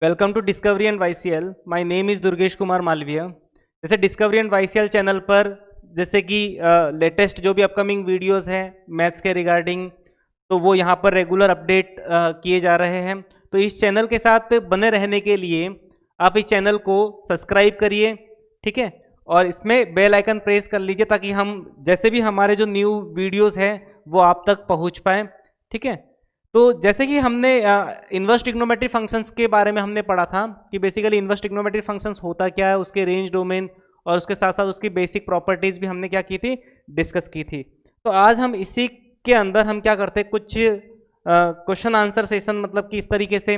Welcome to Discovery and YCL. My name is Durgesh Kumar Malviya. जैसे Discovery and YCL channel पर जैसे कि लेटेस्ट जो भी अपकमिंग वीडियोस हैं मैथ्स के रिगार्डिंग, तो वो यहाँ पर रेगुलर अपडेट किए जा रहे हैं। तो इस चैनल के साथ बने रहने के लिए आप इस चैनल को सब्सक्राइब करिए, ठीक है, और इसमें बेल आइकन प्रेस कर लीजिए ताकि हम जैसे भी हमारे जो न्यू वीडियोस हैं वो आप तक पहुँच पाएँ, ठीक है। तो जैसे कि हमने इन्वर्स ट्रिग्नोमेट्री फंक्शंस के बारे में हमने पढ़ा था कि बेसिकली इन्वर्स ट्रिग्नोमेट्री फंक्शंस होता क्या है, उसके रेंज डोमेन और उसके साथ साथ उसकी बेसिक प्रॉपर्टीज भी हमने क्या की थी, डिस्कस की थी। तो आज हम इसी के अंदर हम क्या करते हैं, कुछ क्वेश्चन आंसर सेशन, मतलब कि इस तरीके से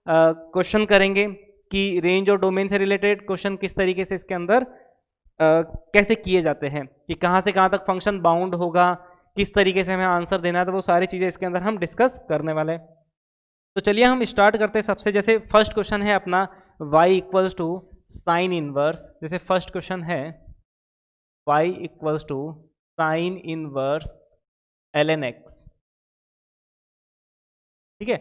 क्वेश्चन करेंगे कि रेंज और डोमेन से रिलेटेड क्वेश्चन किस तरीके से इसके अंदर कैसे किए जाते हैं, कि कहाँ से कहाँ तक फंक्शन बाउंड होगा, किस तरीके से हमें आंसर देना है, तो वो सारी चीज़ें इसके अंदर हम डिस्कस करने वाले हैं। तो चलिए हम स्टार्ट करते हैं। सबसे जैसे फर्स्ट क्वेश्चन है अपना y equals to sine inverse. जैसे फर्स्ट क्वेश्चन है y equals to sine inverse ln x, ठीक है।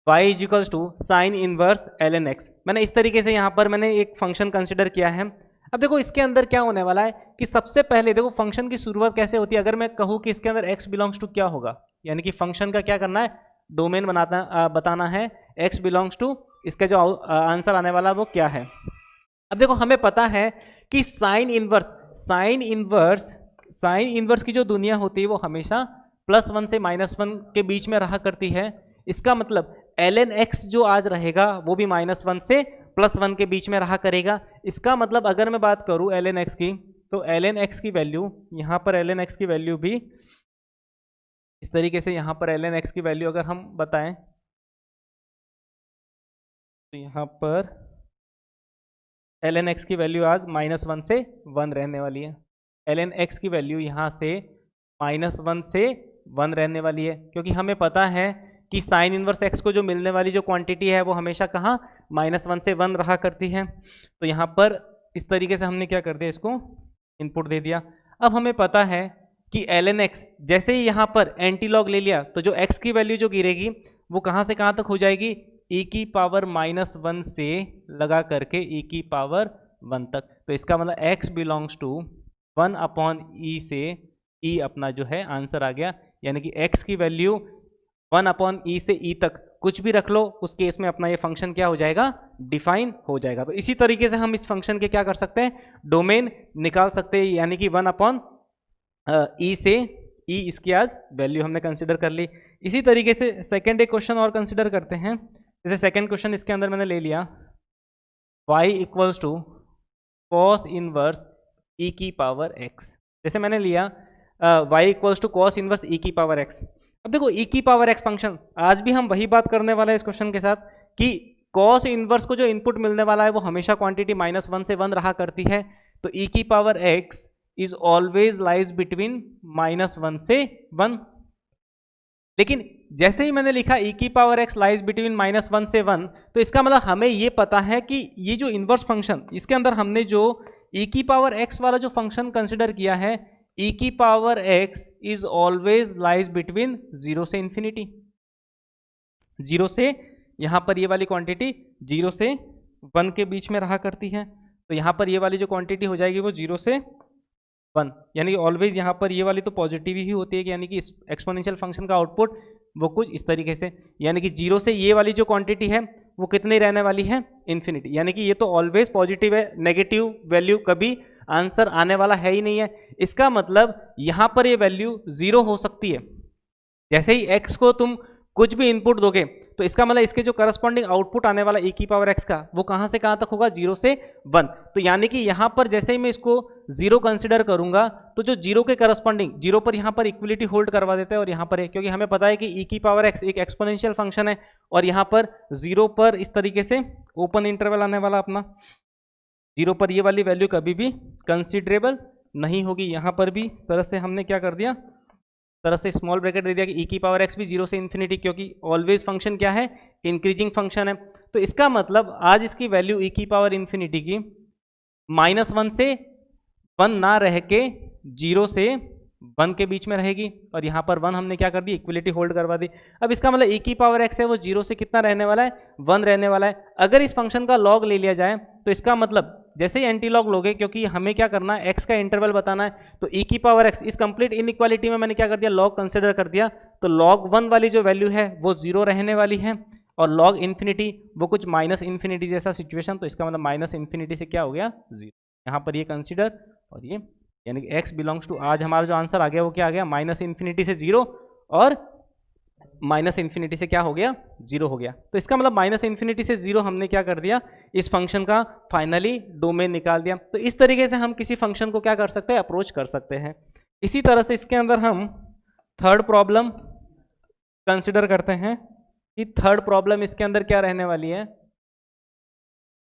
y equals to sine inverse ln x मैंने इस तरीके से यहाँ पर मैंने एक फंक्शन कंसिडर किया है। अब देखो इसके अंदर क्या होने वाला है कि सबसे पहले देखो फंक्शन की शुरुआत कैसे होती है। अगर मैं कहूँ कि इसके अंदर x बिलोंग्स टू क्या होगा, यानी कि फंक्शन का क्या करना है, डोमेन बताना है, x बिलोंग्स टू इसका जो आंसर आने वाला वो क्या है। अब देखो हमें पता है कि साइन इनवर्स की जो दुनिया होती है वो हमेशा +1 से -1 के बीच में रहा करती है। इसका मतलब ln x जो आज रहेगा वो भी -1 से +1 के बीच में रहा करेगा। इसका मतलब अगर मैं बात करूं ln x की, तो ln x की वैल्यू यहाँ पर ln x की वैल्यू भी इस तरीके से, यहाँ पर ln x की वैल्यू अगर हम बताएं तो यहाँ पर ln x की वैल्यू आज -1 से 1 रहने वाली है। ln x की वैल्यू यहाँ से -1 से 1 रहने वाली है, क्योंकि हमें पता है कि साइन इनवर्स x को जो मिलने वाली जो क्वांटिटी है वो हमेशा कहाँ, -1 से 1 रहा करती है। तो यहाँ पर इस तरीके से हमने क्या कर दिया, इसको इनपुट दे दिया। अब हमें पता है कि ln x जैसे ही यहाँ पर एंटीलॉग ले लिया तो जो x की वैल्यू जो गिरेगी वो कहाँ से कहाँ तक हो जाएगी, e की पावर -1 से लगा करके e की पावर 1 तक। तो इसका मतलब x बिलोंग्स टू 1/e से e अपना जो है आंसर आ गया, यानी कि x की वैल्यू 1/e से e तक कुछ भी रख लो, उस केस में अपना ये फंक्शन क्या हो जाएगा, डिफाइन हो जाएगा। तो इसी तरीके से हम इस फंक्शन के क्या कर सकते हैं, डोमेन निकाल सकते हैं, यानी कि 1/e से e इसकी आज वैल्यू हमने कंसिडर कर ली। इसी तरीके से सेकेंड एक क्वेश्चन और कंसिडर करते हैं। जैसे सेकेंड क्वेश्चन इसके अंदर मैंने ले लिया y equals to cos inverse e की पावर x। जैसे मैंने लिया y equals to cos inverse e की पावर x। अब देखो e की पावर x फंक्शन, आज भी हम वही बात करने वाले हैं इस क्वेश्चन के साथ कि कॉस इनवर्स को जो इनपुट मिलने वाला है वो हमेशा क्वांटिटी -1 से 1 रहा करती है। तो e की power x is always lies between -1 से 1। लेकिन जैसे ही मैंने लिखा e की पावर x लाइज बिटवीन -1 से 1, तो इसका मतलब हमें ये पता है कि ये जो इनवर्स फंक्शन, इसके अंदर हमने जो e की पावर x वाला जो फंक्शन कंसिडर किया है, e की power x is always lies between 0 से इन्फिनिटी। 0 से यहाँ पर ये वाली क्वांटिटी 0 से 1 के बीच में रहा करती है। तो यहाँ पर ये वाली जो क्वांटिटी हो जाएगी वो 0 से 1, यानी कि ऑलवेज यहाँ पर ये वाली तो पॉजिटिव ही होती है, यानी कि इस एक्सपोनेंशियल फंक्शन का आउटपुट वो कुछ इस तरीके से, यानी कि 0 से ये वाली जो क्वांटिटी है वो कितनी रहने वाली है, इन्फिनिटी। यानी कि ये तो ऑलवेज पॉजिटिव है, नेगेटिव वैल्यू कभी आंसर आने वाला है ही नहीं है। इसका मतलब यहाँ पर ये वैल्यू 0 हो सकती है। जैसे ही x को तुम कुछ भी इनपुट दोगे तो इसका मतलब इसके जो करस्पॉन्डिंग आउटपुट आने वाला e की पावर x का वो कहाँ से कहाँ तक होगा, 0 से 1। तो यानी कि यहाँ पर जैसे ही मैं इसको 0 कंसिडर करूंगा तो जो 0 के करस्पॉन्डिंग 0 पर यहाँ पर इक्वलिटी होल्ड करवा देते हैं और यहाँ पर है, क्योंकि हमें पता है कि e की पावर x एक एक्सपोनेंशियल फंक्शन है और यहाँ पर 0 पर इस तरीके से ओपन इंटरवल आने वाला अपना 0 पर ये वाली वैल्यू कभी भी कंसिडरेबल नहीं होगी। यहाँ पर भी इस तरह से हमने क्या कर दिया, तरह से स्मॉल ब्रैकेट दे दिया कि e की पावर x भी 0 से इन्फिनिटी, क्योंकि ऑलवेज फंक्शन क्या है, इंक्रीजिंग फंक्शन है। तो इसका मतलब आज इसकी वैल्यू e की पावर इन्फिनिटी की -1 से 1 ना रह के 0 से 1 के बीच में रहेगी और यहाँ पर 1 हमने क्या कर दी, इक्वलिटी होल्ड करवा दी। अब इसका मतलब e की पावर x है वो 0 से कितना रहने वाला है, 1 रहने वाला है। अगर इस फंक्शन का लॉग ले लिया जाए तो इसका मतलब जैसे ही एंटी लॉग लोगे, क्योंकि हमें क्या करना है, x का इंटरवल बताना है, तो e की पावर x इस कंप्लीट इनइक्वालिटी में मैंने क्या कर दिया, लॉग कंसिडर कर दिया। तो log 1 वाली जो वैल्यू है वो 0 रहने वाली है और log इन्फिनिटी वो कुछ माइनस इन्फिनिटी जैसा सिचुएशन, तो इसका मतलब माइनस इन्फिनिटी से क्या हो गया, 0। यहाँ पर ये कंसिडर और ये यानी कि x बिलोंग्स टू, आज हमारा जो आंसर आ गया वो क्या आ गया, माइनस इन्फिनिटी से 0 और माइनस इन्फिनिटी से क्या हो गया, 0 हो गया। तो इसका मतलब माइनस इन्फिनिटी से 0 हमने क्या कर दिया, इस फंक्शन का फाइनली डोमेन निकाल दिया। तो इस तरीके से हम किसी फंक्शन को क्या कर सकते हैं, अप्रोच कर सकते हैं। इसी तरह से इसके अंदर हम थर्ड प्रॉब्लम कंसिडर करते हैं कि थर्ड प्रॉब्लम इसके अंदर क्या रहने वाली है।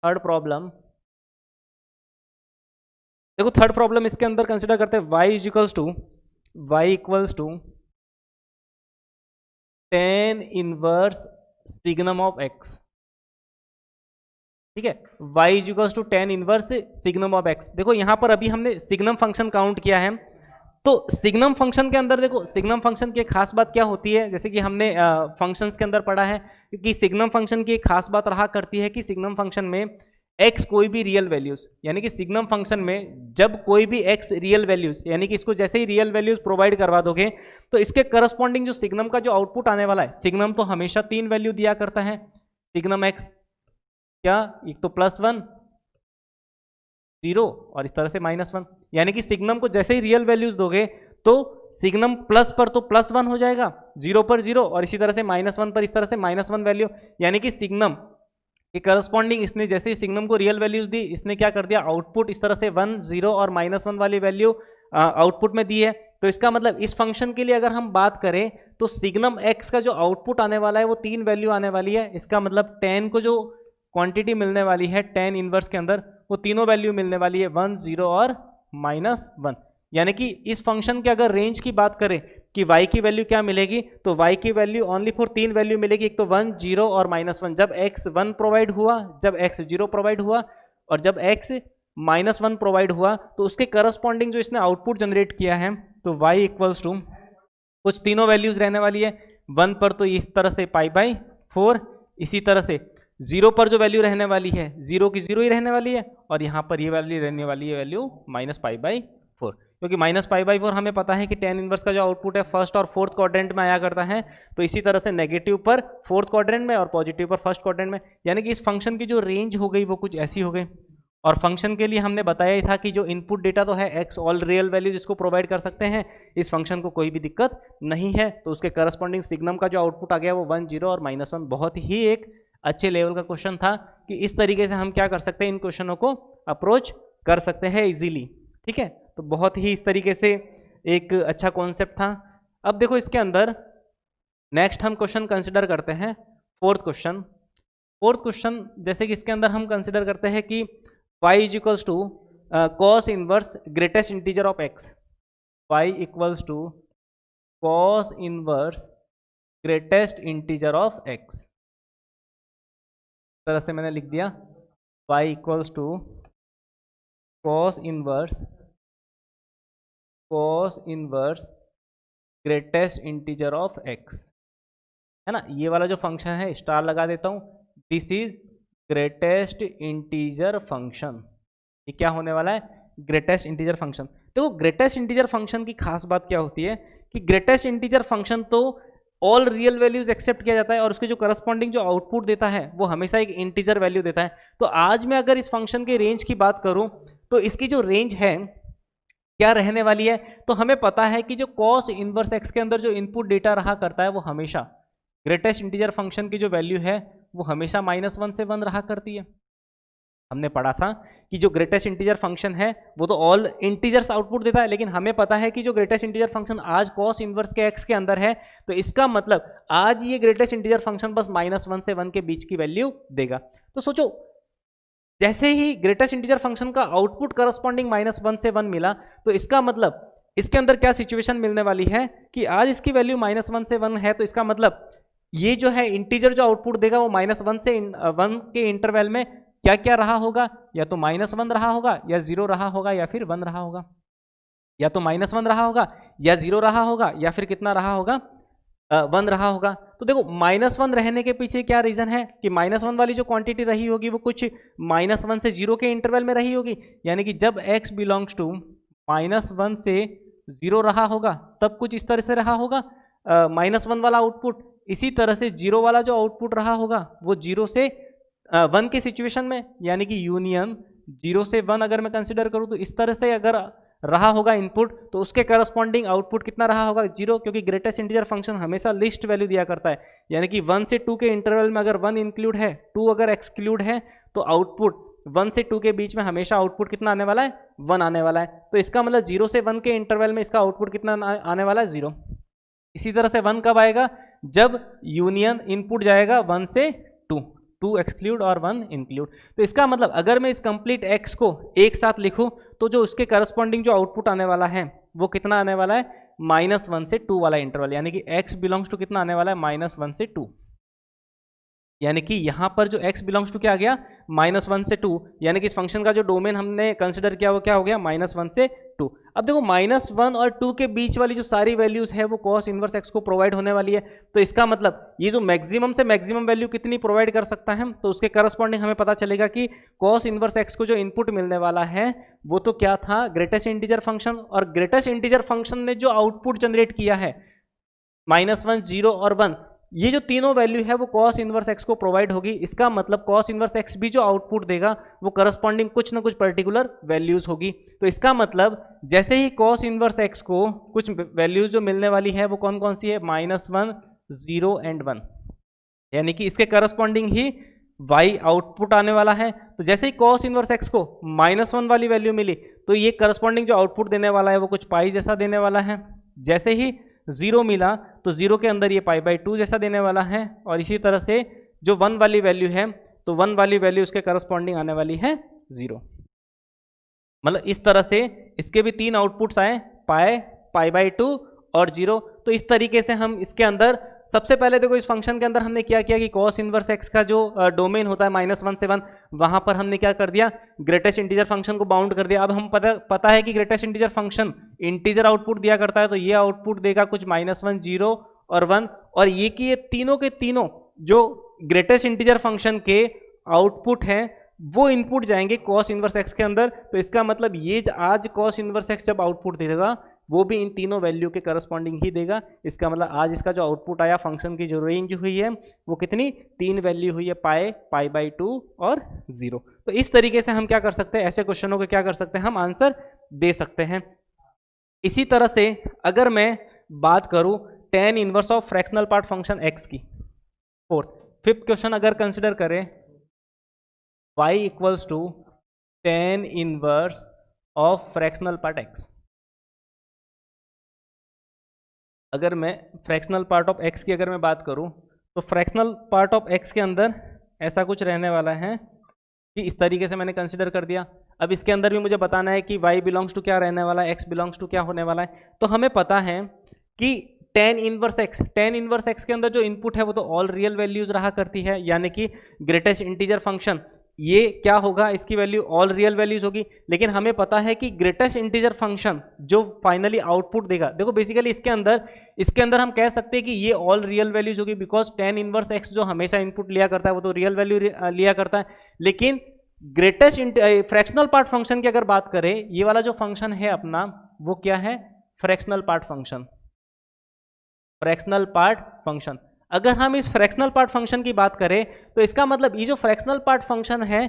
थर्ड प्रॉब्लम देखो, थर्ड प्रॉब्लम इसके अंदर कंसिडर करते हैं y equals to tan inverse signum of x। ठीक है, y equals to tan inverse signum of x। देखो यहाँ पर अभी हमने सिग्नम फंक्शन काउंट किया है, तो सिग्नम फंक्शन के अंदर देखो, सिग्नम फंक्शन की एक खास बात क्या होती है, जैसे कि हमने फंक्शंस के अंदर पढ़ा है, क्योंकि सिग्नम फंक्शन की एक खास बात रहा करती है कि सिग्नम फंक्शन में x कोई भी रियल वैल्यूज, यानी कि सिग्नम फंक्शन में जब कोई भी x रियल वैल्यूज, यानी कि इसको जैसे ही रियल वैल्यूज प्रोवाइड करवा दोगे तो इसके करस्पॉन्डिंग जो सिग्नम का जो आउटपुट आने वाला है, सिग्नम तो हमेशा 3 वैल्यू दिया करता है। सिग्नम x क्या, एक तो +1, 0 और इस तरह से -1, यानी कि सिग्नम को जैसे ही रियल वैल्यूज दोगे तो सिग्नम प्लस पर तो +1 हो जाएगा, 0 पर 0 और इसी तरह से -1 पर इस तरह से -1 वैल्यू, यानी कि सिग्नम के करस्पॉन्डिंग इसने जैसे ही सिग्नम को रियल वैल्यूज दी, इसने क्या कर दिया, आउटपुट इस तरह से 1, 0 और -1 वाली वैल्यू आउटपुट में दी है। तो इसका मतलब इस फंक्शन के लिए अगर हम बात करें तो सिग्नम x का जो आउटपुट आने वाला है वो 3 वैल्यू आने वाली है। इसका मतलब tan को जो क्वांटिटी मिलने वाली है tan इनवर्स के अंदर, वो तीनों वैल्यू मिलने वाली है, 1, 0 और -1। यानी कि इस फंक्शन के अगर रेंज की बात करें कि y की वैल्यू क्या मिलेगी, तो y की वैल्यू ओनली फॉर 3 वैल्यू मिलेगी, एक तो 1, 0 और -1। जब x 1 प्रोवाइड हुआ, जब x 0 प्रोवाइड हुआ और जब x -1 प्रोवाइड हुआ, तो उसके करस्पॉन्डिंग जो इसने आउटपुट जनरेट किया है, तो y इक्वल्स टू कुछ तीनों वैल्यूज रहने वाली है। 1 पर तो इस तरह से π/4, इसी तरह से 0 पर जो वैल्यू रहने वाली है 0 की 0 ही रहने वाली है, और यहाँ पर ये वैल्यू रहने वाली है वैल्यू -π/4, क्योंकि -π/4 हमें पता है कि tan इनवर्स का जो आउटपुट है फर्स्ट और फोर्थ क्वाड्रेंट में आया करता है। तो इसी तरह से नेगेटिव पर फोर्थ क्वाड्रेंट में और पॉजिटिव पर फर्स्ट क्वाड्रेंट में, यानी कि इस फंक्शन की जो रेंज हो गई वो कुछ ऐसी हो गई। और फंक्शन के लिए हमने बताया ही था कि जो इनपुट डेटा तो है x, ऑल रियल वैल्यू जिसको प्रोवाइड कर सकते हैं, इस फंक्शन को कोई भी दिक्कत नहीं है। तो उसके करस्पॉन्डिंग सिग्नम का जो आउटपुट आ गया वो 1, 0 और -1। बहुत ही एक अच्छे लेवल का क्वेश्चन था कि इस तरीके से हम क्या कर सकते हैं, इन क्वेश्चनों को अप्रोच कर सकते हैं इजीली। ठीक है, तो बहुत ही इस तरीके से एक अच्छा कॉन्सेप्ट था। अब देखो इसके अंदर नेक्स्ट हम क्वेश्चन कंसिडर करते हैं फोर्थ क्वेश्चन। जैसे कि इसके अंदर हम कंसिडर करते हैं कि y equals to cos inverse greatest integer of x, y equals to cos inverse greatest integer of x। तरह से मैंने लिख दिया y equals to cos inverse greatest integer of x, है ना। ये वाला जो फंक्शन है स्टार लगा देता हूँ, this is greatest integer function. ये क्या होने वाला है, ग्रेटेस्ट इंटीजर फंक्शन। देखो ग्रेटेस्ट इंटीजर फंक्शन की खास बात क्या होती है कि ग्रेटेस्ट इंटीजर फंक्शन तो ऑल रियल वैल्यूज एक्सेप्ट किया जाता है और उसके जो करस्पॉन्डिंग जो आउटपुट देता है वो हमेशा एक इंटीजर वैल्यू देता है। तो आज मैं अगर इस फंक्शन के रेंज की बात करूं तो इसकी जो रेंज है क्या रहने वाली है, तो हमें पता है कि जो कॉस इनवर्स एक्स के अंदर जो इनपुट डेटा रहा करता है वो हमेशा ग्रेटेस्ट इंटीजर फंक्शन की जो वैल्यू है वो हमेशा -1 से 1 रहा करती है। हमने पढ़ा था कि जो ग्रेटेस्ट इंटीजर फंक्शन है वो तो ऑल इंटीजर्स आउटपुट देता है, लेकिन हमें पता है कि जो ग्रेटेस्ट इंटीजर फंक्शन आज कॉस इनवर्स के एक्स के अंदर है, तो इसका मतलब आज ये ग्रेटेस्ट इंटीजर फंक्शन बस -1 से 1 के बीच की वैल्यू देगा। तो सोचो जैसे ही ग्रेटेस्ट इंटीजर फंक्शन का आउटपुट करस्पॉन्डिंग -1 से 1 मिला, तो इसका मतलब इसके अंदर क्या सिचुएशन मिलने वाली है कि आज इसकी वैल्यू -1 से 1 है, तो इसका मतलब ये जो है इंटीजर जो आउटपुट देगा वो -1 से 1 के इंटरवल में क्या क्या रहा होगा, या तो -1 रहा होगा या 0 रहा होगा या फिर 1 रहा होगा। या तो -1 रहा होगा, या 0 रहा होगा, या फिर कितना रहा होगा, 1 रहा होगा। तो देखो -1 रहने के पीछे क्या रीजन है कि -1 वाली जो क्वांटिटी रही होगी वो कुछ -1 से 0 के इंटरवल में रही होगी, यानी कि जब x बिलोंग्स टू -1 से 0 रहा होगा तब कुछ इस तरह से रहा होगा -1 वाला आउटपुट। इसी तरह से 0 वाला जो आउटपुट रहा होगा वो 0 से 1 की सिचुएशन में, यानी कि यूनियन 0 से 1 अगर मैं कंसिडर करूँ तो इस तरह से अगर रहा होगा इनपुट, तो उसके करस्पॉन्डिंग आउटपुट कितना रहा होगा, 0, क्योंकि ग्रेटेस्ट इंटीजर फंक्शन हमेशा लिस्ट वैल्यू दिया करता है, यानी कि 1 से 2 के इंटरवल में अगर 1 इंक्लूड है, 2 अगर एक्सक्लूड है, तो आउटपुट 1 से 2 के बीच में हमेशा आउटपुट कितना आने वाला है, 1 आने वाला है। तो इसका मतलब 0 से 1 के इंटरवल में इसका आउटपुट कितना आने वाला है, 0। इसी तरह से 1 कब आएगा, जब यूनियन इनपुट जाएगा 1 से 2, 2 एक्सक्लूड और 1 इंक्लूड। तो इसका मतलब अगर मैं इस कंप्लीट x को एक साथ लिखूं तो जो उसके करस्पॉन्डिंग जो आउटपुट आने वाला है वो कितना आने वाला है, -1 से 2 वाला इंटरवल, यानी कि x बिलोंग्स टू कितना आने वाला है, -1 से 2। यानी कि यहां पर जो x बिलोंग्स टू क्या आ गया, -1 से 2, यानी कि इस फंक्शन का जो डोमेन हमने कंसिडर किया वो क्या हो गया, -1 से 2। अब देखो -1 और 2 के बीच वाली जो सारी वैल्यूज है वो cos इनवर्स x को प्रोवाइड होने वाली है। तो इसका मतलब ये जो मैक्सिमम से मैक्सिमम वैल्यू कितनी प्रोवाइड कर सकता है, तो उसके करस्पॉन्डिंग हमें पता चलेगा कि cos इनवर्स x को जो इनपुट मिलने वाला है वो तो क्या था, ग्रेटेस्ट इंटीजर फंक्शन। और ग्रेटेस्ट इंटीजर फंक्शन ने जो आउटपुट जनरेट किया है -1, 0 और 1, ये जो तीनों वैल्यू है वो cos इनवर्स x को प्रोवाइड होगी। इसका मतलब cos इनवर्स x भी जो आउटपुट देगा वो करस्पॉन्डिंग कुछ ना कुछ पर्टिकुलर वैल्यूज होगी। तो इसका मतलब जैसे ही cos इनवर्स x को कुछ वैल्यूज जो मिलने वाली है वो कौन कौन सी है, -1, 0 एंड 1, यानी कि इसके करस्पॉन्डिंग ही y आउटपुट आने वाला है। तो जैसे ही cos इनवर्स x को -1 वाली वैल्यू मिली तो ये करस्पॉन्डिंग जो आउटपुट देने वाला है वो कुछ पाई जैसा देने वाला है। जैसे ही 0 मिला तो 0 के अंदर ये π/2 जैसा देने वाला है। और इसी तरह से जो 1 वाली वैल्यू है तो 1 वाली वैल्यू उसके करस्पॉन्डिंग आने वाली है 0। मतलब इस तरह से इसके भी 3 आउटपुट्स आए, π/2 और 0। तो इस तरीके से हम इसके अंदर सबसे पहले देखो इस फंक्शन के अंदर हमने क्या किया कि cos इनवर्स x का जो डोमेन होता है -1 से 1, वहां पर हमने क्या कर दिया, ग्रेटेस्ट इंटीजर फंक्शन को बाउंड कर दिया। अब हम पता है कि greatest integer function integer output दिया करता है, तो ये आउटपुट देगा कुछ -1, 0 और 1। और ये कि ये तीनों के तीनों जो ग्रेटेस्ट इंटीजर फंक्शन के आउटपुट हैं वो इनपुट जाएंगे cos इनवर्स x के अंदर। तो इसका मतलब ये आज cos इनवर्स x जब आउटपुट देगा वो भी इन तीनों वैल्यू के करस्पॉन्डिंग ही देगा। इसका मतलब आज इसका जो आउटपुट आया फंक्शन की जो रेंज हुई है वो कितनी, 3 वैल्यू हुई है, π/2 और 0। तो इस तरीके से हम क्या कर सकते हैं, ऐसे क्वेश्चनों के क्या कर सकते हैं, हम आंसर दे सकते हैं। इसी तरह से अगर मैं बात करूं tan inverse of fractional part function x की, फिफ्थ क्वेश्चन अगर कंसिडर करें, y equals to tan inverse of fractional part x। अगर मैं फ्रैक्शनल पार्ट ऑफ x की अगर मैं बात करूं तो फ्रैक्शनल पार्ट ऑफ x के अंदर ऐसा कुछ रहने वाला है कि इस तरीके से मैंने कंसिडर कर दिया। अब इसके अंदर भी मुझे बताना है कि y बिलोंग्स टू क्या रहने वाला है, x बिलोंग्स टू क्या होने वाला है। तो हमें पता है कि tan इनवर्स x के अंदर जो इनपुट है वो तो ऑल रियल वैल्यूज रहा करती है, यानी कि ग्रेटेस्ट इंटीजर फंक्शन ये क्या होगा, इसकी वैल्यू ऑल रियल वैल्यूज होगी। लेकिन हमें पता है कि ग्रेटेस्ट इंटीजर फंक्शन जो फाइनली आउटपुट देगा, देखो बेसिकली इसके अंदर हम कह सकते हैं कि ये ऑल रियल वैल्यूज होगी, बिकॉज tan इनवर्स x जो हमेशा इनपुट लिया करता है वो तो रियल वैल्यू लिया करता है। लेकिन ग्रेटेस्ट फ्रैक्शनल पार्ट फंक्शन की अगर बात करें, ये वाला जो फंक्शन है अपना वो क्या है, fractional part function. Fractional part function, अगर हम इस फ्रैक्शनल पार्ट फंक्शन की बात करें तो इसका मतलब ये जो फ्रैक्शनल पार्ट फंक्शन है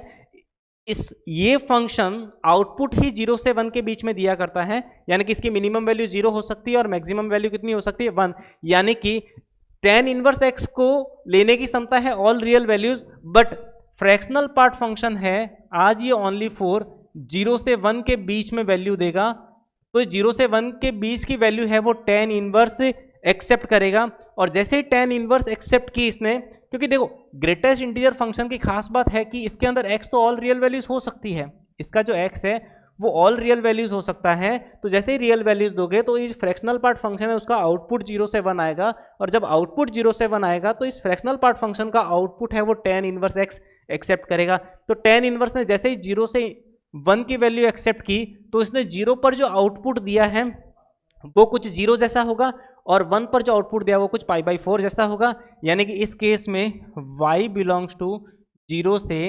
ये फंक्शन आउटपुट ही 0 से 1 के बीच में दिया करता है, यानी कि इसकी मिनिमम वैल्यू 0 हो सकती है और मैक्सिमम वैल्यू कितनी हो सकती है, 1। यानी कि tan इनवर्स x को लेने की क्षमता है all real values, but fractional part function है आज ये ओनली फॉर 0 से 1 के बीच में वैल्यू देगा। तो 0 से 1 के बीच की वैल्यू है वो tan इनवर्स एक्सेप्ट करेगा। और जैसे ही tan इनवर्स एक्सेप्ट की इसने, क्योंकि देखो ग्रेटेस्ट इंटीजर फंक्शन की खास बात है कि इसके अंदर x तो ऑल रियल वैल्यूज हो सकती है, इसका जो x है वो ऑल रियल वैल्यूज हो सकता है। तो जैसे ही रियल वैल्यूज दोगे तो इस फ्रैक्शनल पार्ट फंक्शन है उसका आउटपुट 0 से 1 आएगा, और जब आउटपुट 0 से 1 आएगा तो इस फ्रैक्शनल पार्ट फंक्शन का आउटपुट है वो tan इनवर्स x एक्सेप्ट करेगा। तो tan इनवर्स ने जैसे ही 0 से 1 की वैल्यू एक्सेप्ट की तो इसने 0 पर जो आउटपुट दिया है वो कुछ 0 जैसा होगा और 1 पर जो आउटपुट दिया वो कुछ π/4 जैसा होगा। यानी कि इस केस में y बिलोंग्स टू 0 से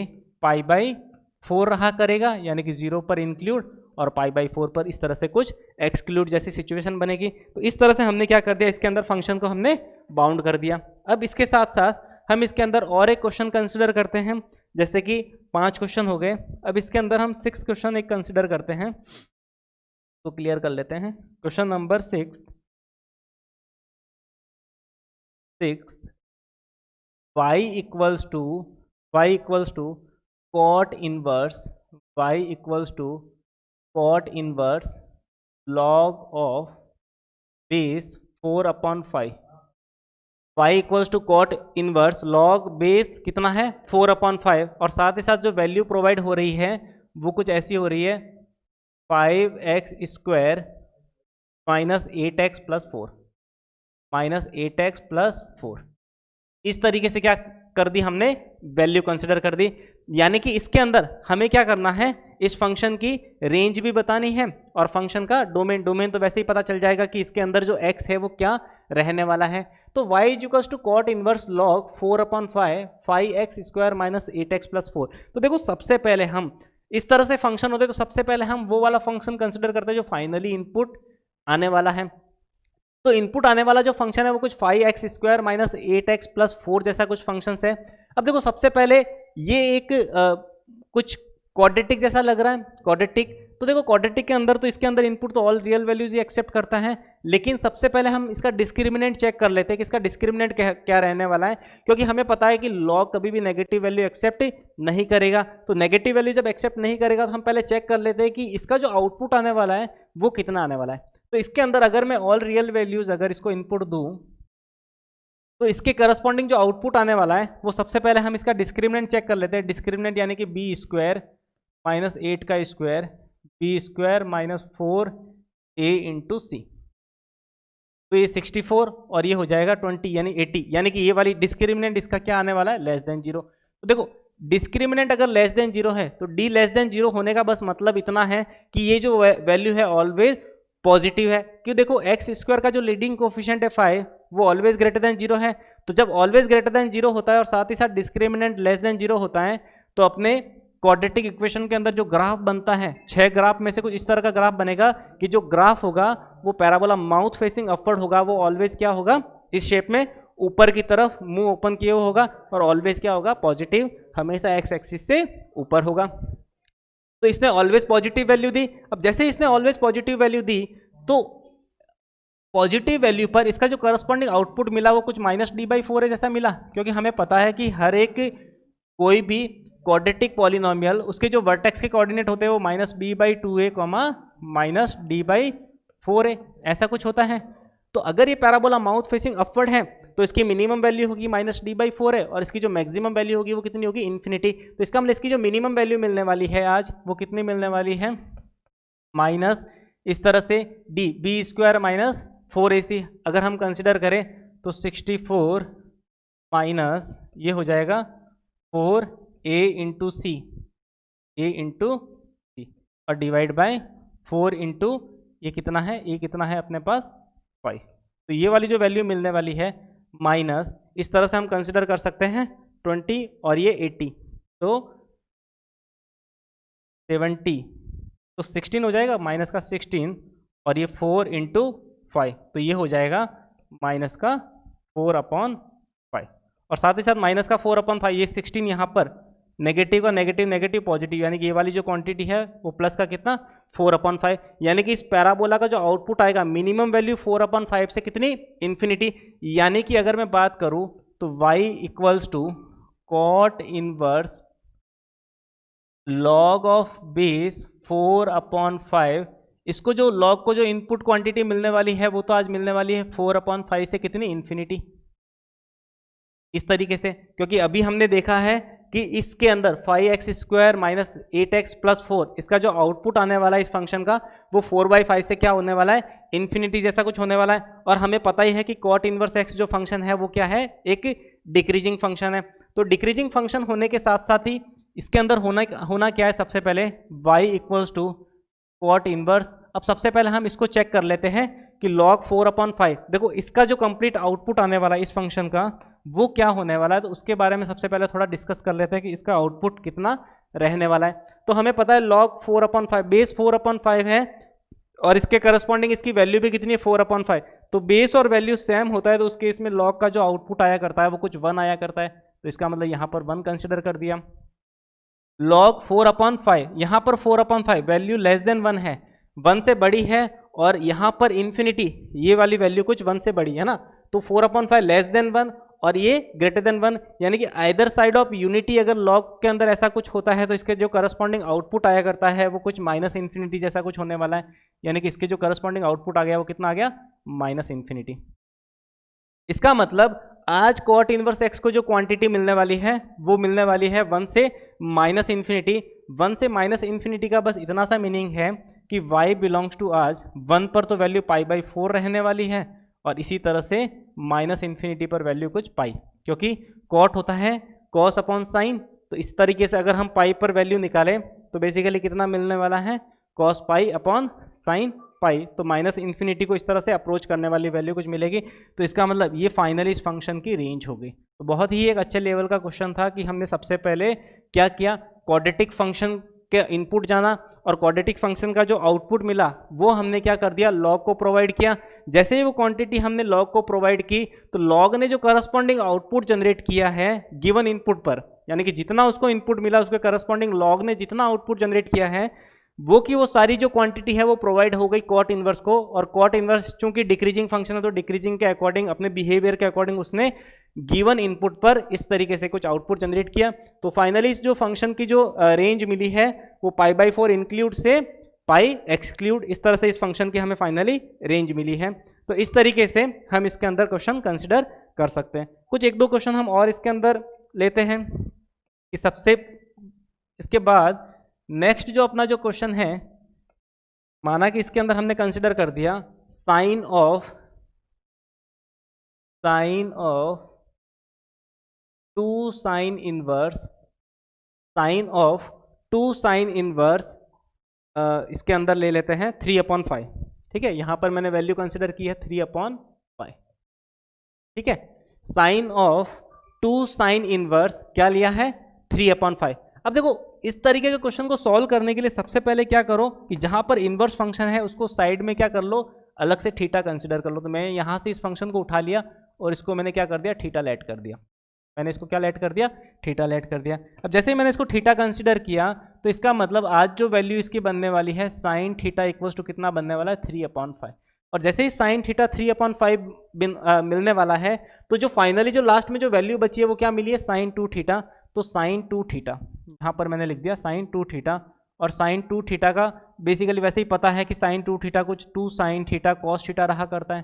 π/4 रहा करेगा, यानी कि 0 पर इंक्लूड और π/4 पर इस तरह से कुछ एक्सक्लूड जैसी सिचुएशन बनेगी। तो इस तरह से हमने क्या कर दिया, इसके अंदर फंक्शन को हमने बाउंड कर दिया। अब इसके साथ साथ हम इसके अंदर और एक क्वेश्चन कंसिडर करते हैं, जैसे कि 5 क्वेश्चन हो गए। अब इसके अंदर हम 6th क्वेश्चन एक कंसिडर करते हैं, तो क्लियर कर लेते हैं। Question number 6 y equals to cot inverse log of base 4/5। y equals to cot inverse log base कितना है 4/5, और साथ ही साथ जो वैल्यू प्रोवाइड हो रही है वो कुछ ऐसी हो रही है 5x² माइनस 8x प्लस 4 इस तरीके से क्या कर दी हमने, वैल्यू कंसिडर कर दी। यानी कि इसके अंदर हमें क्या करना है, इस फंक्शन की रेंज भी बतानी है और फंक्शन का डोमेन तो वैसे ही पता चल जाएगा कि इसके अंदर जो x है वो क्या रहने वाला है। तो y equals to cot inverse log 4/5 5x² minus 8x plus 4। तो देखो सबसे पहले हम इस तरह से फंक्शन होते तो सबसे पहले हम वो वाला फंक्शन कंसिडर करते हैं जो फाइनली इनपुट आने वाला है। तो इनपुट आने वाला जो फंक्शन है वो कुछ 5x² माइनस 8x प्लस 4 जैसा कुछ फंक्शन है। अब देखो सबसे पहले ये एक कुछ क्वाड्रेटिक जैसा लग रहा है, क्वाड्रेटिक। तो देखो क्वाड्रेटिक के अंदर तो इसके अंदर इनपुट तो ऑल रियल वैल्यूज ही एक्सेप्ट करता है, लेकिन सबसे पहले हम इसका डिस्क्रिमिनेंट चेक कर लेते हैं कि इसका डिस्क्रिमिनेंट क्या रहने वाला है, क्योंकि हमें पता है कि लॉग कभी भी नेगेटिव वैल्यू एक्सेप्ट नहीं करेगा। तो नेगेटिव वैल्यू जब एक्सेप्ट नहीं करेगा तो हम पहले चेक कर लेते हैं कि इसका जो आउटपुट आने वाला है वो कितना आने वाला है। तो इसके अंदर अगर मैं ऑल रियल वैल्यूज अगर इसको इनपुट दूं तो इसके करस्पॉन्डिंग जो आउटपुट आने वाला है वो सबसे पहले हम इसका डिस्क्रिमिनेंट चेक कर लेते हैं। डिस्क्रिमिनेंट यानी कि b² माइनस 8 का square b² minus 4a into सी, तो ये 64 और ये हो जाएगा 20 यानी 80, यानी कि ये वाली डिस्क्रिमिनेंट इसका क्या आने वाला है, लेस देन 0। तो देखो डिस्क्रिमिनेंट अगर लेस देन 0 है तो d लेस देन 0 होने का बस मतलब इतना है कि ये जो वैल्यू है ऑलवेज पॉजिटिव है। क्यों, देखो x² का जो लीडिंग कोफिशिएंट है 5 वो ऑलवेज ग्रेटर देन 0 है। तो जब ऑलवेज ग्रेटर देन 0 होता है और साथ ही साथ डिस्क्रिमिनेंट लेस देन 0 होता है तो अपने क्वाड्रेटिक इक्वेशन के अंदर जो ग्राफ बनता है 6 ग्राफ में से कुछ इस तरह का ग्राफ बनेगा कि जो ग्राफ होगा वो पैराबोला माउथ फेसिंग अपवर्ड होगा, वो ऑलवेज क्या होगा, इस शेप में ऊपर की तरफ मुंह ओपन किए हुए होगा और ऑलवेज क्या होगा, पॉजिटिव, हमेशा एक्स एक्सिस से ऊपर होगा। तो इसने ऑलवेज पॉजिटिव वैल्यू दी। अब जैसे इसने ऑलवेज पॉजिटिव वैल्यू दी तो पॉजिटिव वैल्यू पर इसका जो करस्पॉन्डिंग आउटपुट मिला वो कुछ -d/4 है जैसा मिला, क्योंकि हमें पता है कि हर एक कोई भी क्वाड्रेटिक पॉलिनोमियल उसके जो वर्टेक्स के कोऑर्डिनेट होते हैं वो -b/2a -d/4 है, ऐसा कुछ होता है। तो अगर ये पैराबोला माउथ फेसिंग अपवर्ड है तो इसकी मिनिमम वैल्यू होगी -d/4 है और इसकी जो मैक्सिमम वैल्यू होगी वो कितनी होगी, इन्फिनिटी। तो इसका मतलब इसकी जो मिनिमम वैल्यू मिलने वाली है आज वो कितनी मिलने वाली है, माइनस इस तरह से b² माइनस 4ac। अगर हम कंसिडर करें तो 64 माइनस ये हो जाएगा 4a इंटू सी, और डिवाइड बाय 4 इंटू ये कितना है, ये कितना है अपने पास 5। तो ये वाली जो वैल्यू मिलने वाली है माइनस इस तरह से हम कंसिडर कर सकते हैं 20 और ये 80, तो 70, तो 16 हो जाएगा, माइनस का 16 और ये 4 इंटू 5, तो ये हो जाएगा माइनस का 4/5 और साथ ही साथ माइनस का 4/5, ये 16 यहाँ पर नेगेटिव का नेगेटिव, नेगेटिव पॉजिटिव, यानी कि ये वाली जो क्वांटिटी है वो प्लस का कितना 4/5, यानी कि इस पैराबोला का जो आउटपुट आएगा मिनिमम वैल्यू 4/5 से कितनी, इन्फिनिटी। यानी कि अगर मैं बात करूं तो y equals to cot inverse log of base 4/5। इसको जो log को जो इनपुट क्वांटिटी मिलने वाली है वो तो आज मिलने वाली है 4/5 से कितनी, इन्फिनिटी, इस तरीके से। क्योंकि अभी हमने देखा है कि इसके अंदर 5x² माइनस 8x प्लस 4 इसका जो आउटपुट आने वाला है इस फंक्शन का वो 4/5 से क्या होने वाला है, इन्फिनिटी जैसा कुछ होने वाला है। और हमें पता ही है कि cot इनवर्स x जो फंक्शन है वो क्या है, एक डिक्रीजिंग फंक्शन है। तो डिक्रीजिंग फंक्शन होने के साथ साथ ही इसके अंदर होना क्या है, सबसे पहले y equals to cot inverse. अब सबसे पहले हम इसको चेक कर लेते हैं कि log 4/5, देखो इसका जो कंप्लीट आउटपुट आने वाला है इस फंक्शन का वो क्या होने वाला है, तो उसके बारे में सबसे पहले थोड़ा डिस्कस कर लेते हैं कि इसका आउटपुट कितना रहने वाला है। तो हमें पता है log 4/5 बेस 4/5 है और इसके करस्पॉन्डिंग इसकी वैल्यू भी कितनी है 4/5। तो बेस और वैल्यू सेम होता है तो उस केस में log का जो आउटपुट आया करता है वो कुछ 1 आया करता है, तो इसका मतलब यहाँ पर 1 कंसिडर कर दिया। log 4/5, यहाँ पर 4/5 वैल्यू लेस देन 1 है, 1 से बड़ी है, और यहाँ पर इन्फिनिटी ये वाली वैल्यू कुछ 1 से बड़ी है ना, तो 4/5 लेस देन 1 और ये ग्रेटर देन 1, यानी कि आइदर साइड ऑफ यूनिटी अगर log के अंदर ऐसा कुछ होता है तो इसके जो करस्पॉन्डिंग आउटपुट आया करता है वो कुछ माइनस इन्फिनिटी जैसा कुछ होने वाला है, यानी कि इसके जो करस्पॉन्डिंग आउटपुट आ गया वो कितना आ गया, माइनस इन्फिनिटी। इसका मतलब आज कॉट इनवर्स एक्स को जो क्वांटिटी मिलने वाली है वो मिलने वाली है 1 से माइनस इन्फिनिटी। 1 से माइनस इन्फिनिटी का बस इतना सा मीनिंग है कि y बिलोंग्स टू आज 1 पर तो वैल्यू π/4 रहने वाली है और इसी तरह से माइनस इन्फिनिटी पर वैल्यू कुछ पाई, क्योंकि कॉट होता है कॉस अपॉन साइन, तो इस तरीके से अगर हम पाई पर वैल्यू निकालें तो बेसिकली कितना मिलने वाला है, cos pi upon sine pi, तो माइनस इन्फिनिटी को इस तरह से अप्रोच करने वाली वैल्यू कुछ मिलेगी। तो इसका मतलब ये फाइनली इस फंक्शन की रेंज होगी। तो बहुत ही एक अच्छे लेवल का क्वेश्चन था कि हमने सबसे पहले क्या किया, क्वाड्रेटिक फंक्शन के इनपुट जाना और क्वाड्रेटिक फंक्शन का जो आउटपुट मिला वो हमने क्या कर दिया, लॉग को प्रोवाइड किया। जैसे ही वो क्वांटिटी हमने लॉग को प्रोवाइड की तो लॉग ने जो करस्पॉन्डिंग आउटपुट जनरेट किया है गिवन इनपुट पर, यानी कि जितना उसको इनपुट मिला उसके करस्पॉन्डिंग लॉग ने जितना आउटपुट जनरेट किया है वो की वो सारी जो क्वांटिटी है वो प्रोवाइड हो गई कॉट इनवर्स को। और कॉट इनवर्स चूंकि डिक्रीजिंग फंक्शन है तो डिक्रीजिंग के अकॉर्डिंग अपने बिहेवियर के अकॉर्डिंग उसने गिवन इनपुट पर इस तरीके से कुछ आउटपुट जनरेट किया। तो फाइनली इस जो फंक्शन की जो रेंज मिली है वो π/4 इंक्लूड से पाई एक्सक्लूड, इस तरह से इस फंक्शन की हमें फाइनली रेंज मिली है। तो इस तरीके से हम इसके अंदर क्वेश्चन कंसिडर कर सकते हैं। कुछ एक दो क्वेश्चन हम और इसके अंदर लेते हैं कि सबसे इसके बाद नेक्स्ट जो अपना जो क्वेश्चन है, माना कि इसके अंदर हमने कंसिडर कर दिया साइन ऑफ 2 साइन इनवर्स इसके अंदर ले लेते हैं 3/5। ठीक है, यहां पर मैंने वैल्यू कंसिडर की है 3/5। ठीक है, साइन ऑफ 2 साइन इनवर्स क्या लिया है 3/5। अब देखो इस तरीके के क्वेश्चन को सॉल्व करने के लिए सबसे पहले क्या करो कि जहां पर इनवर्स फंक्शन है उसको साइड में क्या कर लो, अलग से थीटा कंसिडर कर लो। तो मैं यहां से इस फंक्शन को उठा लिया और इसको मैंने क्या कर दिया, थीटा लेट कर दिया। मैंने इसको क्या लेट कर दिया, थीटा लेट कर दिया। अब जैसे ही मैंने इसको थीटा कंसिडर किया तो इसका मतलब आज जो वैल्यू इसकी बनने वाली है साइन थीटा इक्वल्स टू कितना बनने वाला है 3/5। और जैसे ही साइन थीटा 3/5 मिलने वाला है तो जो फाइनली जो लास्ट में जो वैल्यू बची है वो क्या मिली है, साइन 2 थीटा। तो साइन 2 थीटा यहाँ पर मैंने लिख दिया साइन 2 थीटा, और साइन 2 थीटा का बेसिकली वैसे ही पता है कि साइन 2 थीटा कुछ 2 साइन थीटा कॉस थीटा रहा करता है।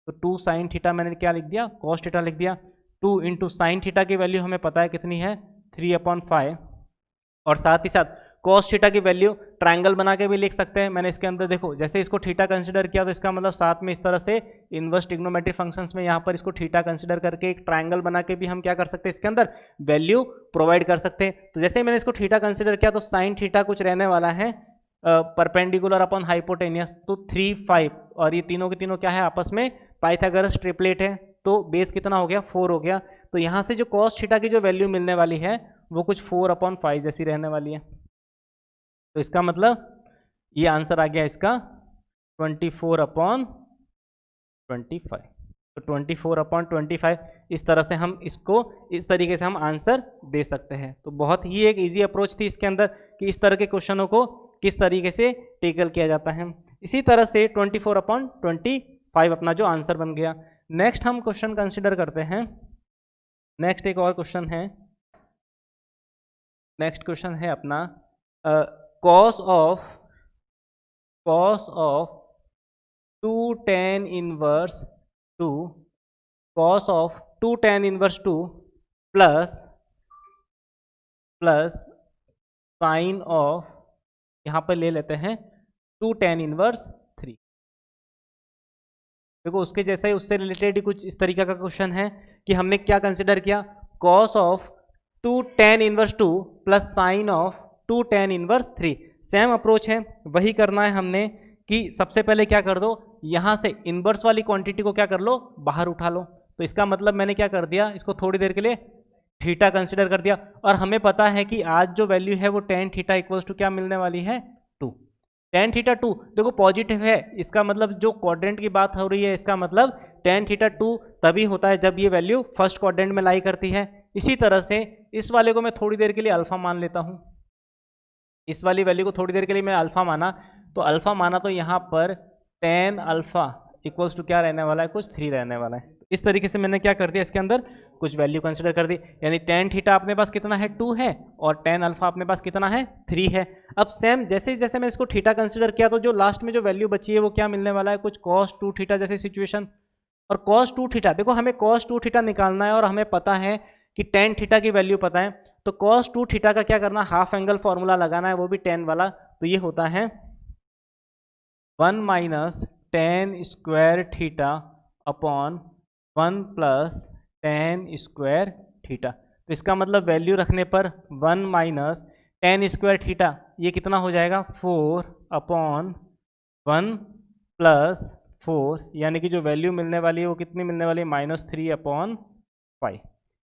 तो 2 साइन थीटा मैंने क्या लिख दिया, कॉस थीटा लिख दिया। 2 इंटू साइन थीटा की वैल्यू हमें पता है कितनी है 3/5, और साथ ही साथ कॉस थीटा की वैल्यू ट्रायंगल बना के भी लिख सकते हैं। मैंने इसके अंदर देखो जैसे इसको थीटा कंसिडर किया तो इसका मतलब साथ में इस तरह से इनवर्स ट्रिग्नोमेट्रिक फंक्शंस में यहाँ पर इसको थीटा कंसिडर करके एक ट्रायंगल बना के भी हम क्या कर सकते हैं, इसके अंदर वैल्यू प्रोवाइड कर सकते हैं। तो जैसे ही मैंने इसको थीटा कंसिडर किया तो साइन थीटा कुछ रहने वाला है परपेंडिकुलर अपॉन हाइपोटेनियस, तो 3, 5, और ये तीनों के तीनों क्या है आपस में पाइथागोरस ट्रिपलेट है, तो बेस कितना हो गया 4 हो गया। तो यहाँ से जो कॉस थीटा की जो वैल्यू मिलने वाली है वो कुछ 4/5 जैसी रहने वाली है। तो इसका मतलब ये आंसर आ गया इसका 24/25। तो 24/25 इस तरह से हम इसको इस तरीके से हम आंसर दे सकते हैं। तो बहुत ही एक इजी अप्रोच थी इसके अंदर कि इस तरह के क्वेश्चनों को किस तरीके से टेकल किया जाता है। इसी तरह से 24/25 अपना जो आंसर बन गया। नेक्स्ट हम क्वेश्चन कंसिडर करते हैं। नेक्स्ट एक और क्वेश्चन है, नेक्स्ट क्वेश्चन है अपना cos of 2 tan inverse 2 cos of 2 tan inverse 2 plus sin of यहाँ पर ले लेते हैं 2 tan inverse 3। देखो उसके जैसा ही उससे रिलेटेड कुछ इस तरीके का क्वेश्चन है कि हमने क्या कंसिडर किया, cos of 2 tan inverse 2 plus sign of 2 tan inverse 3। Same approach है, वही करना है हमने कि सबसे पहले क्या कर दो, यहाँ से इनवर्स वाली क्वांटिटी को क्या कर लो, बाहर उठा लो। तो इसका मतलब मैंने क्या कर दिया, इसको थोड़ी देर के लिए थीटा कंसिडर कर दिया, और हमें पता है कि आज जो वैल्यू है वो tan थीटा इक्वल्स टू क्या मिलने वाली है, 2। tan थीटा 2 देखो पॉजिटिव है, इसका मतलब जो क्वाड्रेंट की बात हो रही है, इसका मतलब tan थीटा 2 तभी होता है जब ये वैल्यू फर्स्ट क्वाड्रेंट में लाई करती है। इसी तरह से इस वाले को मैं थोड़ी देर के लिए अल्फा मान लेता हूं, इस वाली वैल्यू को थोड़ी देर के लिए मैं अल्फा माना, तो अल्फा माना तो यहाँ पर tan अल्फा इक्वल्स टू क्या रहने वाला है, कुछ 3 रहने वाला है। इस तरीके से मैंने क्या कर दिया, इसके अंदर कुछ वैल्यू कंसिडर कर दी, यानी tan थीटा अपने पास कितना है, 2 है, और tan अल्फा अपने पास कितना है, 3 है। अब सेम जैसे जैसे मैं इसको थीटा कंसिडर किया, तो जो लास्ट में जो वैल्यू बची है वो क्या मिलने वाला है, कुछ cos 2 थीटा जैसी सिचुएशन। और cos 2 थीटा देखो, हमें cos 2 थीटा निकालना है और हमें पता है कि tan थीटा की वैल्यू पता है, तो cos 2 थीटा का क्या करना, हाफ एंगल फॉर्मूला लगाना है, वो भी tan वाला। तो ये होता है 1 minus tan square theta upon 1 plus tan square theta. तो इसका मतलब वैल्यू रखने पर 1 माइनस tan स्क्वायर थीटा ये कितना हो जाएगा, 4 अपॉन 1 प्लस 4, यानी कि जो वैल्यू मिलने वाली है वो कितनी मिलने वाली है, -3 अपॉन 5।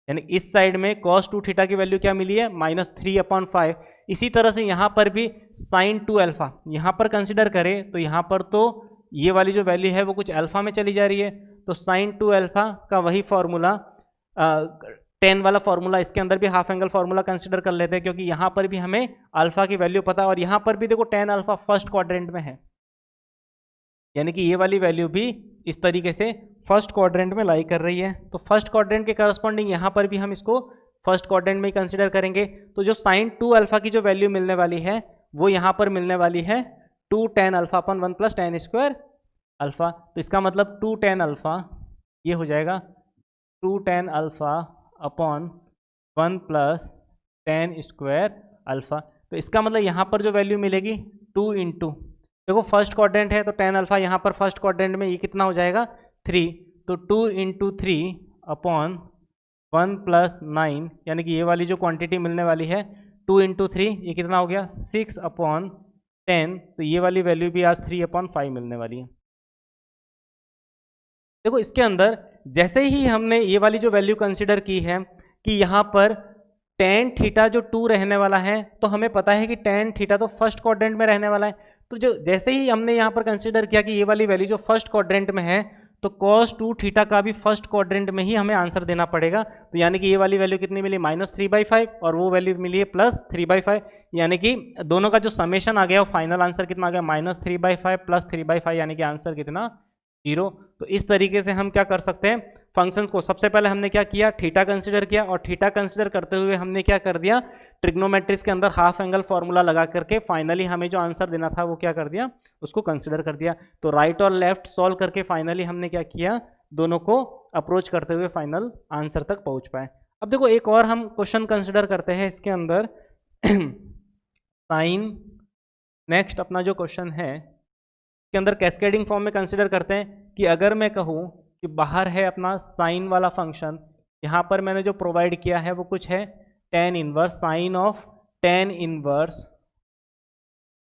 यानी इस साइड में cos 2 थीटा की वैल्यू क्या मिली है, -3 अपॉन 5। इसी तरह से यहाँ पर भी sin 2 अल्फा यहाँ पर कंसिडर करें, तो यहाँ पर तो ये वाली जो वैल्यू है वो कुछ अल्फा में चली जा रही है, तो sin 2 अल्फा का वही फॉर्मूला, tan वाला फॉर्मूला, इसके अंदर भी हाफ एंगल फॉर्मूला कंसिडर कर लेते हैं, क्योंकि यहाँ पर भी हमें अल्फा की वैल्यू पता है, और यहाँ पर भी देखो tan अल्फा फर्स्ट क्वाड्रेंट में है, यानी कि ये वाली वैल्यू भी इस तरीके से फर्स्ट क्वाड्रेंट में लाई कर रही है। तो फर्स्ट क्वाड्रेंट के करस्पॉन्डिंग यहाँ पर भी हम इसको फर्स्ट क्वाड्रेंट में ही कंसिडर करेंगे। तो जो sin 2 अल्फा की जो वैल्यू मिलने वाली है वो यहाँ पर मिलने वाली है 2 tan अल्फा अपन 1 प्लस tan स्क्वायर अल्फा। तो इसका मतलब 2 tan अल्फा ये हो जाएगा 2 tan alpha upon 1 plus tan square alpha. तो इसका मतलब यहाँ पर जो वैल्यू मिलेगी 2 इंटू, देखो फर्स्ट क्वाड्रेंट है तो tan अल्फा यहाँ पर फर्स्ट क्वाड्रेंट में ये कितना हो जाएगा, 3, तो 2 इंटू 3 अपॉन 1 प्लस 9, यानी कि ये वाली जो क्वांटिटी मिलने वाली है 2 इंटू 3 ये कितना हो गया, 6 अपॉन 10, तो ये वाली वैल्यू भी आज 3 अपॉन 5 मिलने वाली है। देखो इसके अंदर जैसे ही हमने ये वाली जो वैल्यू कंसिडर की है कि यहाँ पर tan थीटा जो 2 रहने वाला है, तो हमें पता है कि tan थीटा तो फर्स्ट क्वाड्रेंट में रहने वाला है, तो जो जैसे ही हमने यहाँ पर कंसिडर किया कि ये वाली वैल्यू जो फर्स्ट क्वाड्रेंट में है, तो cos 2 थीटा का भी फर्स्ट क्वाड्रेंट में ही हमें आंसर देना पड़ेगा। तो यानी कि ये वाली वैल्यू कितनी मिली, -3/5, और वो वैल्यू मिली है +3/5, यानी कि दोनों का जो समेशन आ गया वो फाइनल आंसर कितना आ गया, -3/5 + 3/5, यानी कि आंसर कितना, 0। तो इस तरीके से हम क्या कर सकते हैं, फंक्शन को सबसे पहले हमने क्या किया, थीटा कंसिडर किया, और थीटा कंसिडर करते हुए हमने क्या कर दिया, ट्रिग्नोमेट्रिक्स के अंदर हाफ एंगल फॉर्मूला लगा करके फाइनली हमें जो आंसर देना था वो क्या कर दिया, उसको कंसिडर कर दिया। तो राइट और लेफ्ट सॉल्व करके फाइनली हमने क्या किया, दोनों को अप्रोच करते हुए फाइनल आंसर तक पहुंच पाए। अब देखो एक और हम क्वेश्चन कंसिडर करते हैं इसके अंदर साइन, नेक्स्ट अपना जो क्वेश्चन है के अंदर कैस्केडिंग फॉर्म में कंसिडर करते हैं कि अगर मैं कहूँ कि बाहर है अपना साइन वाला फंक्शन, यहाँ पर मैंने जो प्रोवाइड किया है वो कुछ है tan inverse sine of tan inverse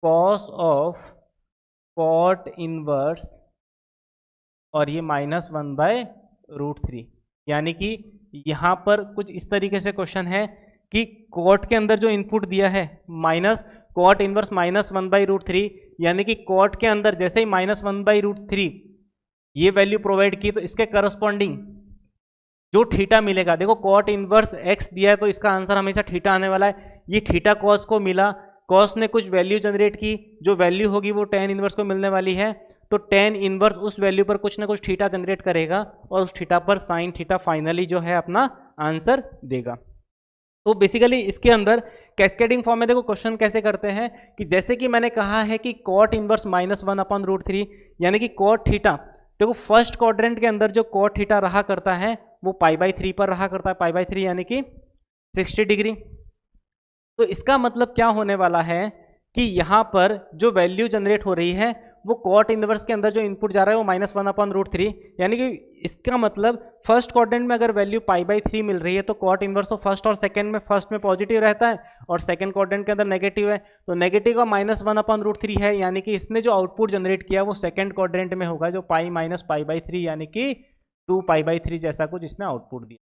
cos of cot inverse, और ये -1/√3, यानी कि यहाँ पर कुछ इस तरीके से क्वेश्चन है कि कॉट के अंदर जो इनपुट दिया है माइनस कॉट इनवर्स -1/√3, यानी कि कॉट के अंदर जैसे ही -1/√3 ये वैल्यू प्रोवाइड की, तो इसके करस्पॉन्डिंग जो थीटा मिलेगा, देखो कॉट इनवर्स x दिया है तो इसका आंसर हमेशा थीटा आने वाला है। ये थीटा कॉस को मिला, कॉस ने कुछ वैल्यू जनरेट की, जो वैल्यू होगी वो tan इनवर्स को मिलने वाली है, तो tan इनवर्स उस वैल्यू पर कुछ ना कुछ थीटा जनरेट करेगा, और उस थीटा पर साइन थीटा फाइनली जो है अपना आंसर देगा। तो बेसिकली इसके अंदर कैस्केडिंग फॉर्म में देखो क्वेश्चन कैसे करते हैं कि जैसे कि मैंने कहा है कि कॉट इनवर्स -1/√3, यानी कि कॉट थीटा, देखो फर्स्ट क्वाड्रेंट के अंदर जो कॉट थीटा रहा करता है वो π/3 पर रहा करता है, π/3 यानी कि 60 डिग्री। तो इसका मतलब क्या होने वाला है कि यहाँ पर जो वैल्यू जनरेट हो रही है वो कॉट इनवर्स के अंदर जो इनपुट जा रहा है वो -1/√3, यानी कि इसका मतलब फर्स्ट क्वाड्रेंट में अगर वैल्यू π/3 मिल रही है तो कॉट इनवर्स तो फर्स्ट और सेकंड में, फर्स्ट में पॉजिटिव रहता है और सेकंड क्वाड्रेंट के अंदर नेगेटिव है, तो नेगेटिव का -1/√3 है, यानी कि इसने जो आउटपुट जनरेट किया वो सेकंड क्वाड्रेंट में होगा, जो π - π/3 यानी कि 2π/3 जैसा कुछ इसने आउटपुट दिया।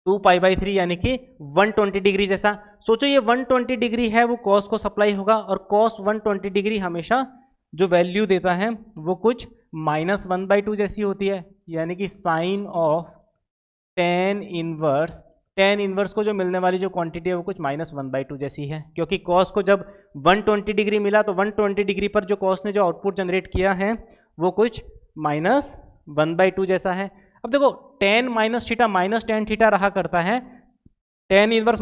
2π/3 यानी कि 120 डिग्री जैसा। सोचो ये 120 डिग्री है वो कॉस को सप्लाई होगा, और कॉस 120 डिग्री हमेशा जो वैल्यू देता है वो कुछ -1/2 जैसी होती है, यानी कि साइन ऑफ tan इनवर्स को जो मिलने वाली जो क्वांटिटी है वो कुछ -1/2 जैसी है, क्योंकि कॉस को जब 120 डिग्री मिला तो 120 डिग्री पर जो कॉस ने जो आउटपुट जनरेट किया है वो कुछ -1/2 जैसा है। अब देखो tan -tan थीटा रहा करता है, tan इनवर्स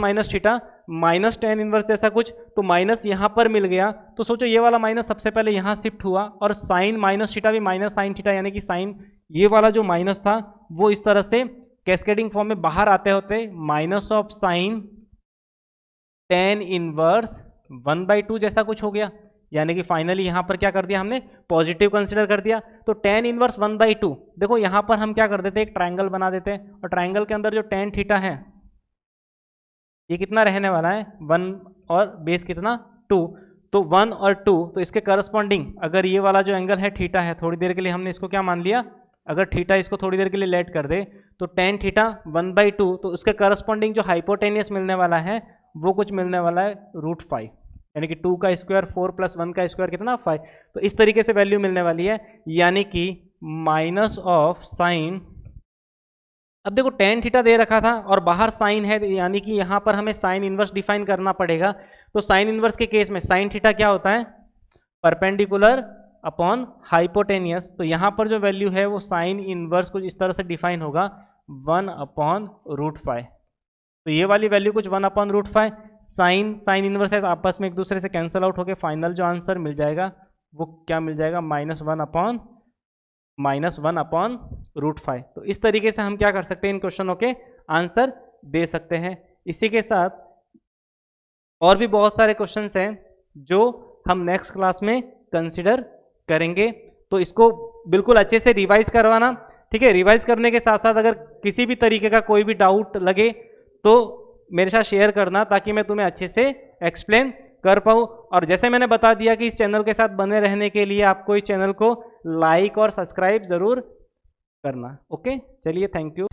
-tan इनवर्स जैसा कुछ, तो माइनस यहाँ पर मिल गया, तो सोचो ये वाला माइनस सबसे पहले यहाँ शिफ्ट हुआ, और साइन -θ भी -sin θ, यानी कि साइन ये वाला जो माइनस था वो इस तरह से कैस्केडिंग फॉर्म में बाहर आते होते -sin tan इनवर्स 1/2 जैसा कुछ हो गया, यानी कि फाइनली यहां पर क्या कर दिया हमने, पॉजिटिव कंसीडर कर दिया। तो tan इनवर्स 1/2, देखो यहां पर हम क्या कर देते, एक ट्रायंगल बना देते हैं, और ट्रायंगल के अंदर जो tan थीटा है ये कितना रहने वाला है, 1 और बेस कितना 2, तो 1 और 2, तो इसके करस्पॉन्डिंग अगर ये वाला जो एंगल है थीटा है, थोड़ी देर के लिए हमने इसको क्या मान लिया, अगर थीटा इसको थोड़ी देर के लिए लेट कर दे तो tan थीटा 1/2, तो उसके करस्पॉन्डिंग जो हाइपोटेनियस मिलने वाला है वो कुछ मिलने वाला है √5, यानी कि 2 का स्क्वायर 4 + 1 का स्क्वायर कितना 5, तो इस तरीके से वैल्यू मिलने वाली है, यानी कि -sin। अब देखो tan थीटा दे रखा था और बाहर साइन है, यानी कि यहाँ पर हमें साइन इनवर्स डिफाइन करना पड़ेगा, तो साइन इनवर्स के केस में साइन थीटा क्या होता है, परपेंडिकुलर अपॉन हाइपोटेनियस, तो यहाँ पर जो वैल्यू है वो साइन इनवर्स कुछ इस तरह से डिफाइन होगा 1/√5, तो ये वाली वैल्यू कुछ 1/√5, साइन इनवर्स है आपस में एक दूसरे से कैंसिल आउट होकर फाइनल जो आंसर मिल जाएगा वो क्या मिल जाएगा, -1/√5। तो इस तरीके से हम क्या कर सकते हैं, इन क्वेश्चनों के आंसर दे सकते हैं। इसी के साथ और भी बहुत सारे क्वेश्चंस हैं जो हम नेक्स्ट क्लास में कंसिडर करेंगे, तो इसको बिल्कुल अच्छे से रिवाइज करवाना, ठीक है। रिवाइज करने के साथ साथ अगर किसी भी तरीके का कोई भी डाउट लगे तो मेरे साथ शेयर करना, ताकि मैं तुम्हें अच्छे से एक्सप्लेन कर पाऊँ। और जैसे मैंने बता दिया कि इस चैनल के साथ बने रहने के लिए आपको इस चैनल को लाइक और सब्सक्राइब ज़रूर करना। ओके, चलिए, थैंक यू।